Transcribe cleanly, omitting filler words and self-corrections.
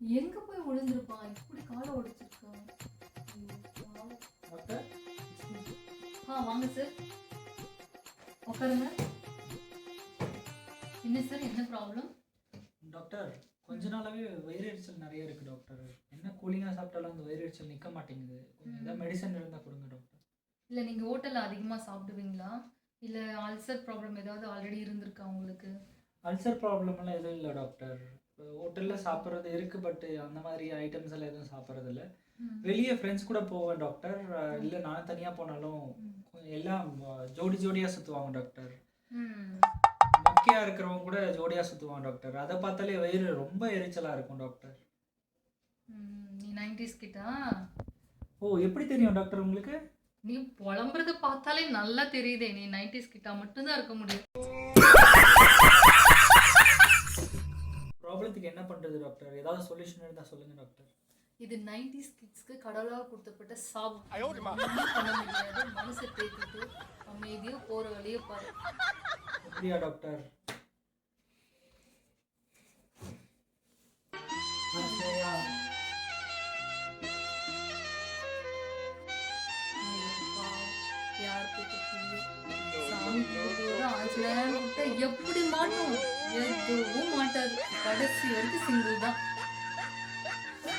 எங்க போய் விழுந்திருப்பான்? இப்படி காலை உடைச்சிருக்கான். டாக்டர் வாங்க சார், உட்காருங்க. என்ன சார், என்ன ப்ராப்ளம்? டாக்டர் கொஞ்ச நாளாவே வயிறு எரிச்சல் நிறைய இருக்கு டாக்டர். என்ன கூலிங்காக சாப்பிட்டாலும் அந்த வயிறு எரிச்சல் நிற்க மாட்டேங்குது. கொஞ்சம் ஏதாவது மெடிசன் இருந்தால் கொடுங்க டாக்டர். இல்லை, நீங்கள் ஹோட்டலில் அதிகமாக சாப்பிடுவீங்களா? இல்லை அல்சர் ப்ராப்ளம் ஏதாவது ஆல்ரெடி இருந்திருக்கா உங்களுக்கு? அல்சர் ப்ராப்ளம்லாம் எதுவும் இல்லை டாக்டர். ஹோட்டலில் சாப்பிட்றது இருக்குது, பட் அந்த மாதிரி ஐட்டம்ஸ் எல்லாம் எதுவும் சாப்பிட்றது இல்லை. வெளியே ஃப்ரெண்ட்ஸ் கூட போவேன் டாக்டர். இல்லை நான் தனியாக போனாலும் கொஞ்சம் எல்லாம் ஜோடி ஜோடியாக சுற்றுவாங்க டாக்டர். மொக்கையாக இருக்கிறவங்க கூட ஜோடியாக சுற்றுவாங்க டாக்டர். அதை பார்த்தாலே வயிறு ரொம்ப எரிச்சலாக இருக்கும் டாக்டர். நீ 90s கிட்டா? ஓ, எப்படி தெரியும் டாக்டர் உங்களுக்கு? நீ புலம்புறத பார்த்தாலே நல்லா தெரியுதே, நீ 90s கிட்டா மட்டும்தான் இருக்க முடியும். ப்ராப்ளத்துக்கு என்ன பண்ணுறது டாக்டர்? ஏதாவது சொல்யூஷன் இருந்தால் சொல்லுங்கள் டாக்டர். இது 90s கிட்ஸ்க்கு கடவுளாக கொடுத்தப்பட்ட சாபம். ஒண்ணும் பண்ண முடியாது. மனசை தேத்திட்டு அமைதியாக போகிற வழியை பாரு. அப்படியா டாக்டர்? சாமி கும்பிட்டு ஆஞ்சநேயன் எப்படி மாட்டோம்? எதுவும் மாட்டாது. கடைசி வரைக்கும் சிங்கிள் தான்.